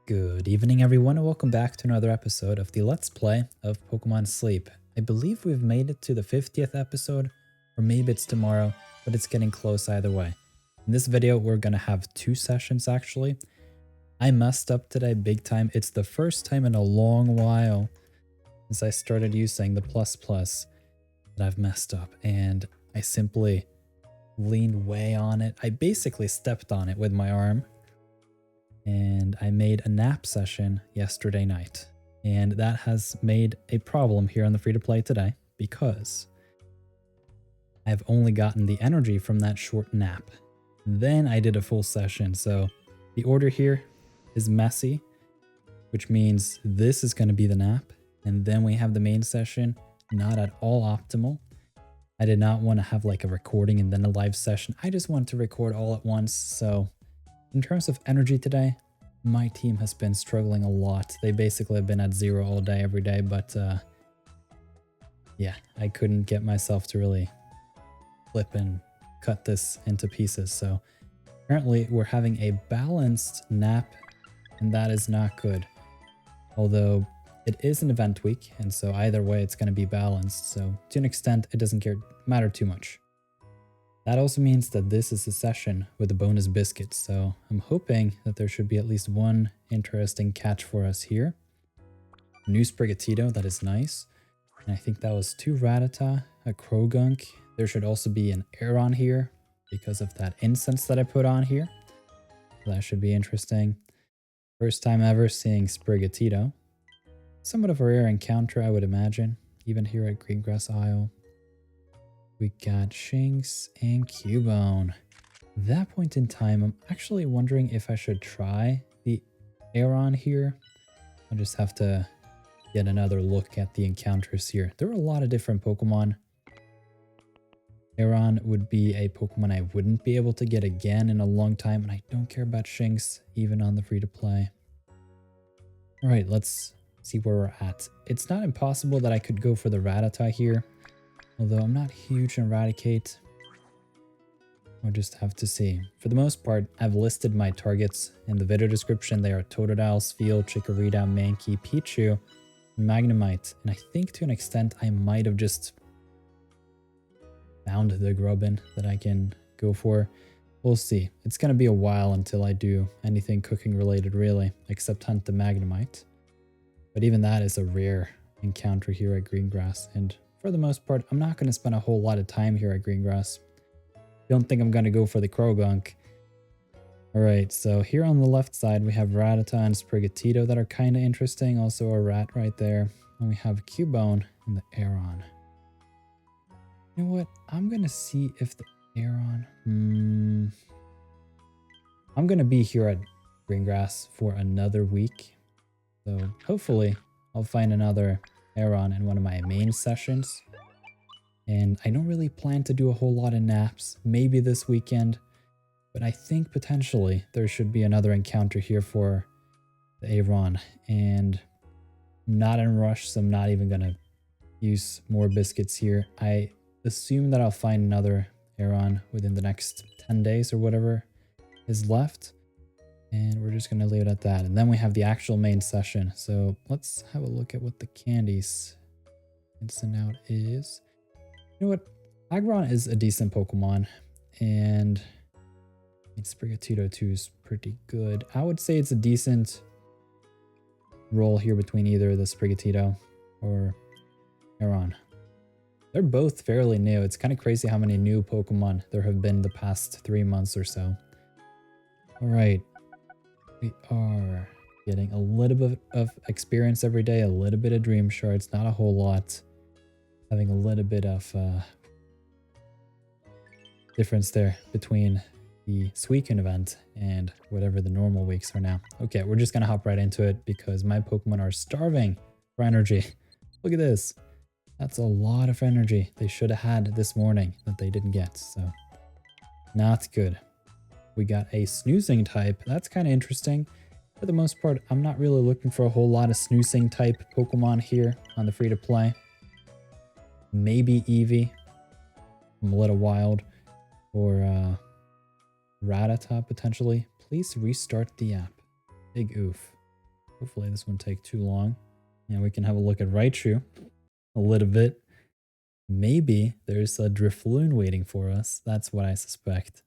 Good evening everyone and welcome back to another episode of the Let's Play of Pokemon Sleep. I believe we've made it to the 50th episode, or maybe it's tomorrow, but it's getting close either way. In this video we're gonna have 2 sessions actually. I messed up today big time. It's the first time in a long while since I started using the plus that I've messed up, and I simply leaned way on it. I basically stepped on it with my arm. And I made a nap session yesterday night. And that has made a problem here on the free-to-play today because I've only gotten the energy from that short nap. Then I did a full session, so the order here is messy, which means this is going to be the nap, and then we have the main session, not at all optimal. I did not want to have like a recording and then a live session. I just want to record all at once, so in terms of energy today, my team has been struggling a lot. They basically have been at 0 all day, every day, but yeah, I couldn't get myself to really flip and cut this into pieces. So apparently we're having a balanced nap, and that is not good. Although it is an event week, and so either way it's going to be balanced. So to an extent, it doesn't matter too much. That also means that this is a session with a bonus biscuit, so I'm hoping that there should be at least one interesting catch for us here. New Sprigatito, that is nice. And I think that was 2 Rattata, a Krogunk. There should also be an Aron here because of that incense that I put on here. So that should be interesting. First time ever seeing Sprigatito. Somewhat of a rare encounter, I would imagine, even here at Greengrass Isle. We got Shinx and Cubone. At that point in time, I'm actually wondering if I should try the Aron here. I'll just have to get another look at the encounters here. There are a lot of different Pokemon. Aron would be a Pokemon I wouldn't be able to get again in a long time, and I don't care about Shinx, even on the free-to-play. Alright, let's see where we're at. It's not impossible that I could go for the Rattata here. Although I'm not huge on Eradicate. We'll just have to see. For the most part, I've listed my targets in the video description. They are Totodile, Spheal, Chikorita, Mankey, Pichu, and Magnemite. And I think to an extent I might have just found the Grubbin that I can go for. We'll see. It's going to be a while until I do anything cooking related really, except hunt the Magnemite. But even that is a rare encounter here at Greengrass, and for the most part, I'm not going to spend a whole lot of time here at Greengrass. Don't think I'm going to go for the Krogunk. Alright, so here on the left side, we have Rattata and Sprigatito that are kind of interesting. Also a rat right there. And we have Cubone and the Aron. You know what? I'm going to see if the Aron... I'm going to be here at Greengrass for another week. So hopefully I'll find another Aron in one of my main sessions. And I don't really plan to do a whole lot of naps, maybe this weekend, but I think potentially there should be another encounter here for the Aron. And I'm not in a rush, so I'm not even gonna use more biscuits here. I assume that I'll find another Aron within the next 10 days or whatever is left. And we're just going to leave it at that. And then we have the actual main session. So let's have a look at what the candies can send out is. You know what? Aggron is a decent Pokemon. And I mean, Sprigatito too is pretty good. I would say it's a decent roll here between either the Sprigatito or Aron. They're both fairly new. It's kind of crazy how many new Pokemon there have been the past 3 months or so. Alright. We are getting a little bit of experience every day, a little bit of dream shards, not a whole lot. Having a little bit of difference there between the Suicune event and whatever the normal weeks are now. Okay, we're just gonna hop right into it because my Pokemon are starving for energy. Look at this. That's a lot of energy they should have had this morning that they didn't get, so not good. We got a snoozing type. That's kind of interesting. For the most part, I'm not really looking for a whole lot of snoozing type Pokemon here on the free-to-play. Maybe Eevee from a little wild, or Rattata potentially. Please restart the app. Big oof. Hopefully this won't take too long. And we can have a look at Raichu a little bit. Maybe there's a Drifloon waiting for us. That's what I suspect.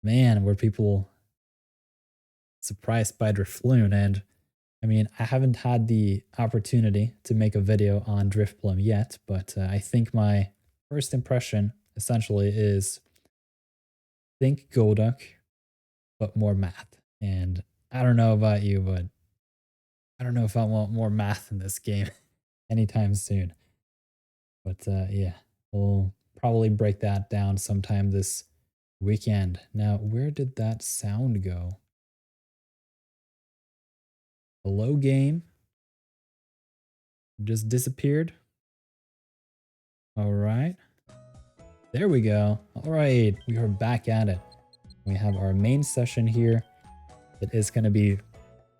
Man, were people surprised by Drifloon. And I mean, I haven't had the opportunity to make a video on Drifloon yet, but I think my first impression essentially is think Golduck, but more math. And I don't know about you, but I don't know if I want more math in this game anytime soon. But yeah, we'll probably break that down sometime this weekend. Now, where did that sound go? Hello, game. Just disappeared. All right. There we go. All right, we are back at it. We have our main session here. It is going to be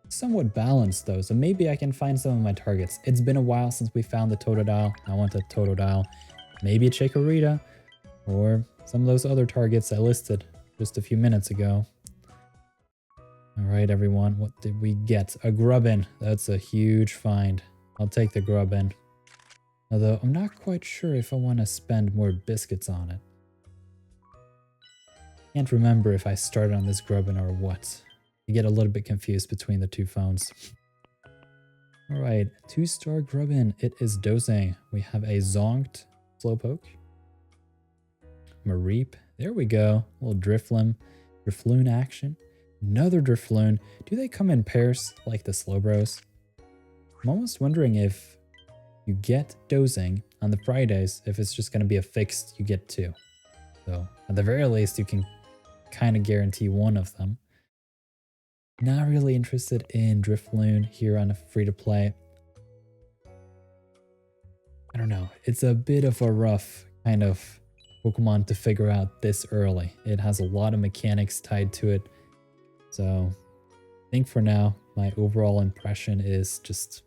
somewhat balanced though, so maybe I can find some of my targets. It's been a while since we found the Totodile. I want a Totodile, maybe a Chikorita, or some of those other targets I listed just a few minutes ago. All right, everyone, what did we get? A Grubbin. That's a huge find. I'll take the Grubbin. Although I'm not quite sure if I want to spend more biscuits on it. Can't remember if I started on this Grubbin or what. I get a little bit confused between the two phones. Alright, 2-star Grubbin. It is dosing. We have a Zonked Slowpoke. Mareep. There we go. A little Drifloon action. Another Drifloon. Do they come in pairs like the Slowbros? I'm almost wondering if you get dosing on the Fridays, if it's just going to be a fixed you get 2. So at the very least, you can kind of guarantee one of them. Not really interested in Drifloon here on a free-to-play. I don't know. It's a bit of a rough kind of Pokemon to figure out this early. It has a lot of mechanics tied to it. So I think for now, my overall impression is just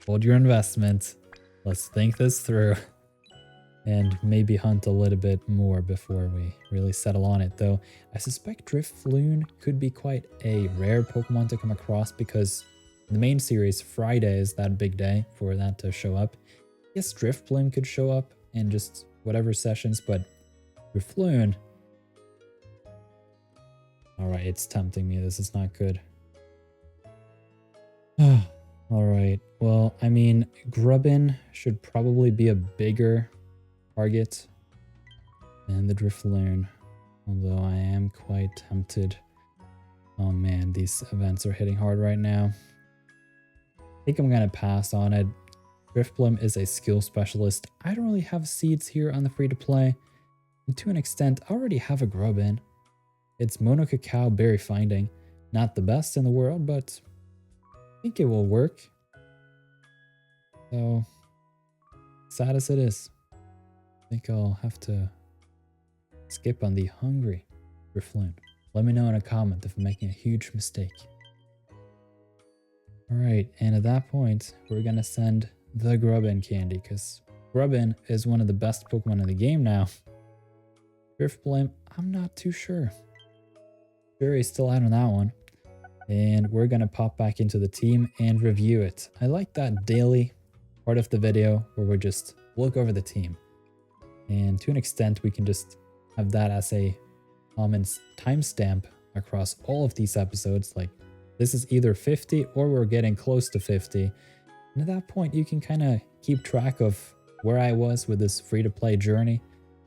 hold your investment. Let's think this through. And maybe hunt a little bit more before we really settle on it. Though I suspect Drifloon could be quite a rare Pokemon to come across because in the main series, Friday is that big day for that to show up. Yes, Drifloon could show up in just whatever sessions, but Drifloon... Alright, it's tempting me. This is not good. Alright, well, I mean, Grubbin should probably be a bigger target and the Drifloon, although I am quite tempted. Oh man, these events are hitting hard right now. I think I'm gonna pass on it. Drifloon is a skill specialist. I don't really have seeds here on the free-to-play, and to an extent I already have a Grubbin. It's Mono Cacao Berry Finding. Not the best in the world, but I think it will work. So sad as it is, I think I'll have to skip on the hungry Drifloon. Let me know in a comment if I'm making a huge mistake. Alright, and at that point, we're gonna send the Grubbin candy, because Grubbin is one of the best Pokemon in the game now. Drifloon, I'm not too sure. Jury's still out on that one. And we're gonna pop back into the team and review it. I like that daily part of the video where we just look over the team. And to an extent, we can just have that as a common timestamp across all of these episodes. Like, this is either 50 or we're getting close to 50. And at that point, you can kind of keep track of where I was with this free-to-play journey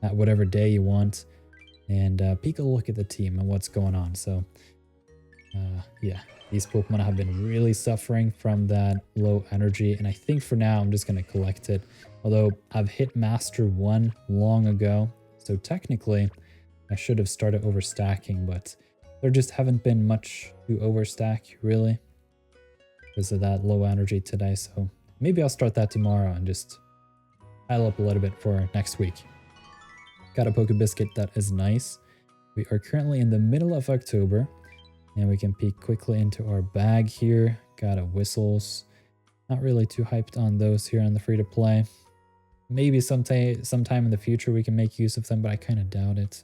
at whatever day you want. And peek a look at the team and what's going on. So, yeah, these Pokemon have been really suffering from that low energy. And I think for now, I'm just going to collect it. Although I've hit Master 1 long ago, so technically I should have started overstacking, but there just haven't been much to overstack, really, because of that low energy today. So maybe I'll start that tomorrow and just pile up a little bit for next week. Got a Pokebiscuit that is nice. We are currently in the middle of October, and we can peek quickly into our bag here. Got a Whistles. Not really too hyped on those here on the free-to-play. Maybe sometime in the future we can make use of them, but I kind of doubt it.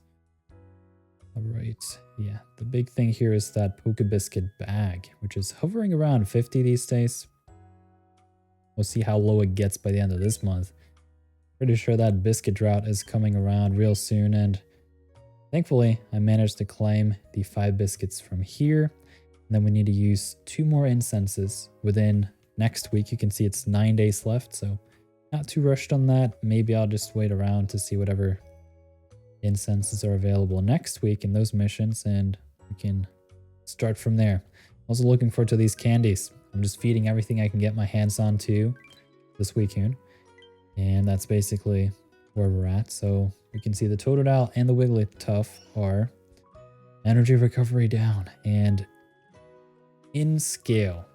All right, yeah, the big thing here is that Pokebiscuit bag, which is hovering around 50 these days. We'll see how low it gets by the end of this month. Pretty sure that biscuit drought is coming around real soon, and thankfully I managed to claim the 5 biscuits from here. And then we need to use 2 more incenses within next week. You can see it's 9 days left, so not too rushed on that. Maybe I'll just wait around to see whatever incenses are available next week in those missions, and we can start from there. Also looking forward to these candies. I'm just feeding everything I can get my hands on to this Suicune, and that's basically where we're at. So we can see the Totodile and the Wigglytuff are energy recovery down, and in scale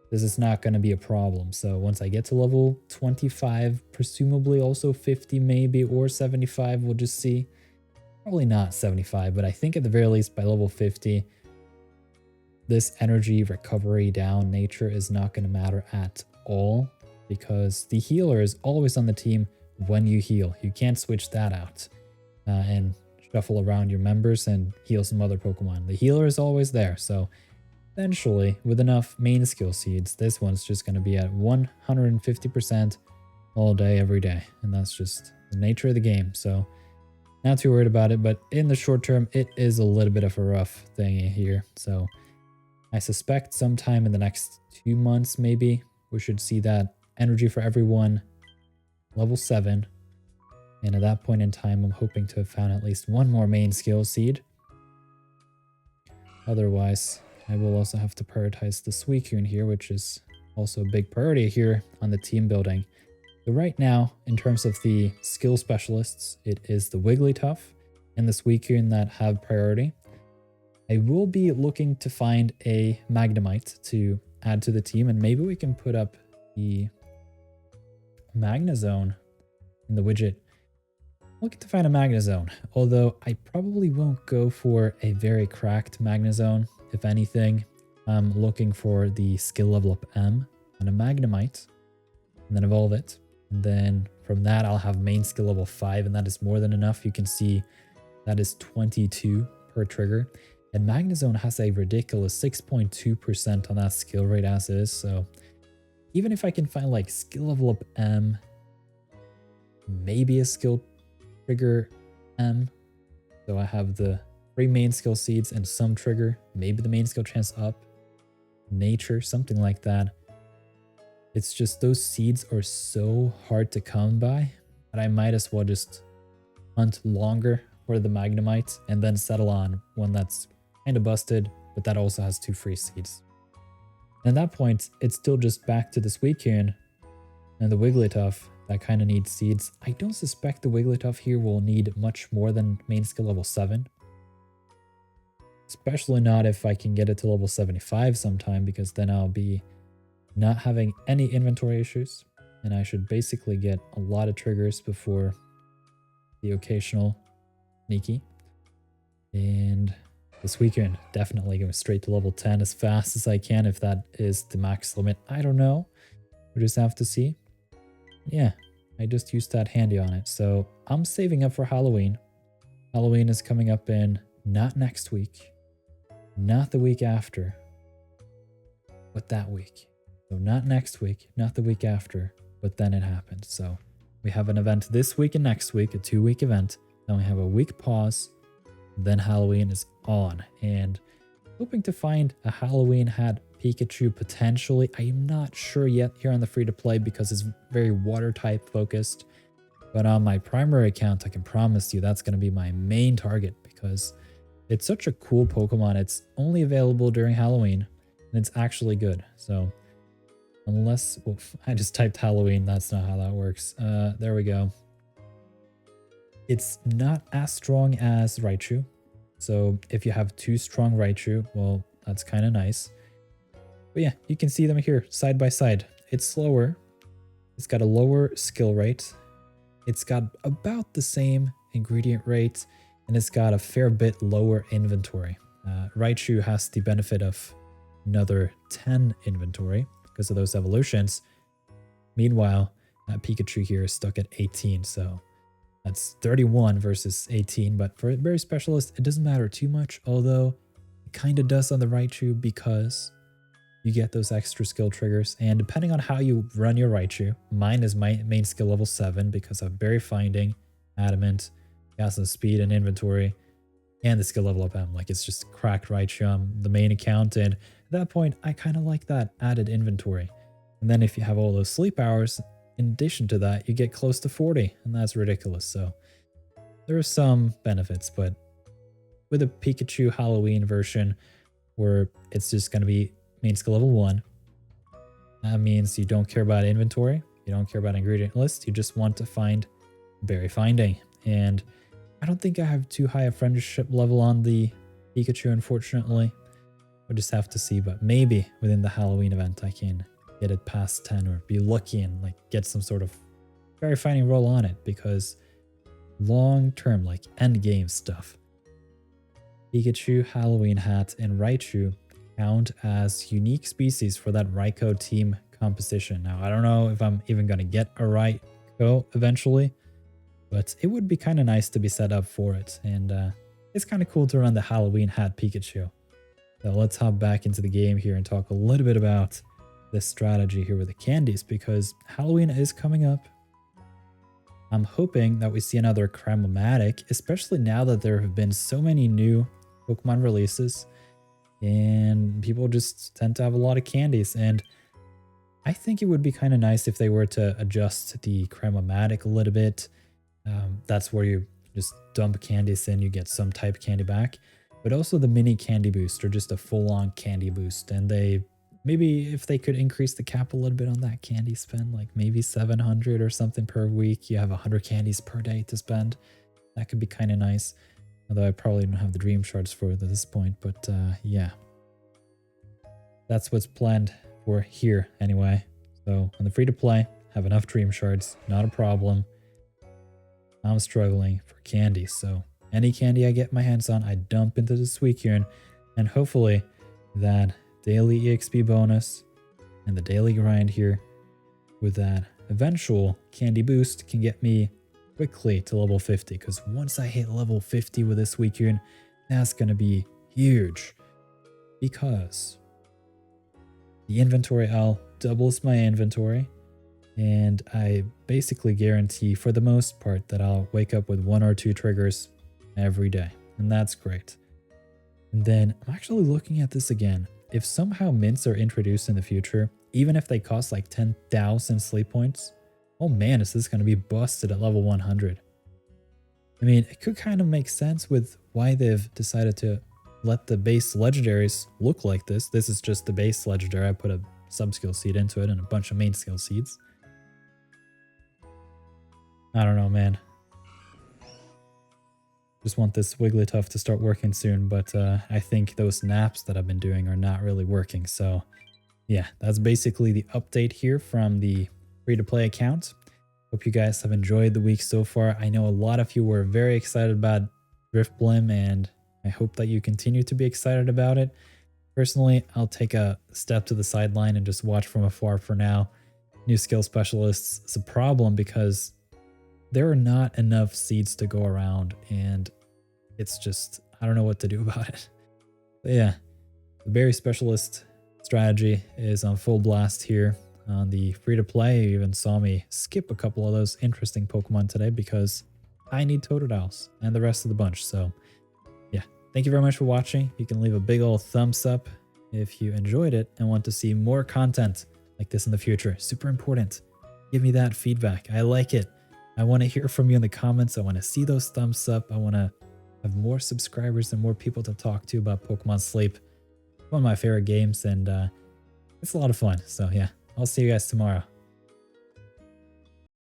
this is not going to be a problem. So once I get to level 25, presumably also 50 maybe, or 75, we'll just see. Probably not 75, but I think at the very least by level 50, this energy recovery down nature is not going to matter at all, because the healer is always on the team when you heal. You can't switch that out and shuffle around your members and heal some other Pokemon. The healer is always there, so eventually, with enough main skill seeds, this one's just going to be at 150% all day, every day. And that's just the nature of the game. So not too worried about it, but in the short term, it is a little bit of a rough thing here. So I suspect sometime in the next 2 months, maybe, we should see that energy for everyone level 7. And at that point in time, I'm hoping to have found at least 1 more main skill seed. Otherwise, I will also have to prioritize the Suicune here, which is also a big priority here on the team building. So right now, in terms of the skill specialists, it is the Wigglytuff and the Suicune that have priority. I will be looking to find a Magnemite to add to the team, and maybe we can put up the Magnezone in the widget. Looking to find a Magnezone, although I probably won't go for a very cracked Magnezone. If anything, I'm looking for the skill level up M on a Magnemite, and then evolve it. And then from that, I'll have main skill level 5, and that is more than enough. You can see that is 22 per trigger. And Magnezone has a ridiculous 6.2% on that skill rate as is. So even if I can find like skill level up M, maybe a skill trigger M, so I have the 3 main skill seeds and some trigger, maybe the main skill chance up, nature, something like that. It's just those seeds are so hard to come by that I might as well just hunt longer for the Magnemite and then settle on one that's kind of busted, but that also has 2 free seeds. And at that point, it's still just back to the Suicune and the Wigglytuff that kind of needs seeds. I don't suspect the Wigglytuff here will need much more than main skill level 7. Especially not if I can get it to level 75 sometime, because then I'll be not having any inventory issues. And I should basically get a lot of triggers before the occasional Sneaky. And the Suicune, definitely going straight to level 10 as fast as I can. If that is the max limit, I don't know. We'll just have to see. Yeah, I just used that handy on it. So I'm saving up for Halloween. Halloween is coming up in not next week, not the week after, but that week. So not next week, not the week after, but then it happened. So we have an event this week and next week, a 2-week event. Then we have a week pause. Then Halloween is on. And hoping to find a Halloween hat Pikachu potentially. I am not sure yet here on the free-to-play because it's very water type focused. But on my primary account, I can promise you that's going to be my main target because it's such a cool Pokemon. It's only available during Halloween and it's actually good. So unless, oof, I just typed Halloween. That's not how that works. There we go. It's not as strong as Raichu. So if you have 2 strong Raichu, well, that's kind of nice. But yeah, you can see them here side by side. It's slower. It's got a lower skill rate. It's got about the same ingredient rate, and it's got a fair bit lower inventory. Raichu has the benefit of another 10 inventory because of those evolutions. Meanwhile, Pikachu here is stuck at 18, so That's 31 versus 18, but for a berry specialist, it doesn't matter too much, although it kind of does on the Raichu because you get those extra skill triggers. And depending on how you run your Raichu, mine is my main skill level 7 because of berry finding, adamant, gas and speed and inventory, and the skill level up M. Like it's just cracked Raichu on the main account. And at that point, I kind of like that added inventory. And then if you have all those sleep hours, in addition to that, you get close to 40, and that's ridiculous. So there are some benefits, but with a Pikachu Halloween version where it's just going to be main skill level 1, that means you don't care about inventory, you don't care about ingredient list, you just want to find berry finding. And I don't think I have too high a friendship level on the Pikachu, unfortunately. We'll just have to see, but maybe within the Halloween event I can get it past 10 or be lucky and like get some sort of berry finding roll on it, because long term, like end game stuff, Pikachu, Halloween hat, and Raichu count as unique species for that Raikou team composition. Now, I don't know if I'm even going to get a Raikou eventually, but it would be kind of nice to be set up for it. And it's kind of cool to run the Halloween hat Pikachu. So let's hop back into the game here and talk a little bit about this strategy here with the candies, because Halloween is coming up. I'm hoping that we see another Cramomatic, especially now that there have been so many new Pokemon releases and people just tend to have a lot of candies. And I think it would be kind of nice if they were to adjust the Cramomatic a little bit. That's where you just dump candies in, you get some type candy back, but also the mini candy boost or just a full-on candy boost. And they maybe if they could increase the cap a little bit on that candy spend, like maybe 700 or something per week, you have 100 candies per day to spend. That could be kind of nice. Although I probably don't have the dream shards for it at this point, but yeah. That's what's planned for here anyway. So on the free to play, have enough dream shards, not a problem. I'm struggling for candy, so any candy I get my hands on, I dump into the Suicune, and hopefully that daily EXP bonus and the daily grind here with that eventual candy boost can get me quickly to level 50, because once I hit level 50 with this Suicune, that's going to be huge, because the inventory L doubles my inventory, and I basically guarantee for the most part that I'll wake up with 1 or 2 triggers every day, and that's great. And then I'm actually looking at this again. If somehow mints are introduced in the future, even if they cost like 10,000 sleep points, oh man, is this going to be busted at level 100. I mean, it could kind of make sense with why they've decided to let the base legendaries look like this. This is just the base legendary. I put a sub-skill seed into it and a bunch of main skill seeds. I don't know, man. Just want this Wigglytuff to start working soon, but I think those naps that I've been doing are not really working. So yeah, that's basically the update here from the free-to-play account. Hope you guys have enjoyed the week so far. I know a lot of you were very excited about Drifloon, and I hope that you continue to be excited about it. Personally, I'll take a step to the sideline and just watch from afar for now. New skill specialists is a problem because there are not enough seeds to go around, and it's just, I don't know what to do about it. But yeah, the berry specialist strategy is on full blast here on the free-to-play. You even saw me skip a couple of those interesting Pokemon today because I need Totodiles and the rest of the bunch. So yeah, thank you very much for watching. You can leave a big old thumbs up if you enjoyed it and want to see more content like this in the future. Super important. Give me that feedback. I like it. I want to hear from you in the comments. I want to see those thumbs up. I want to have more subscribers and more people to talk to about Pokemon Sleep. One of my favorite games, and it's a lot of fun. So yeah, I'll see you guys tomorrow.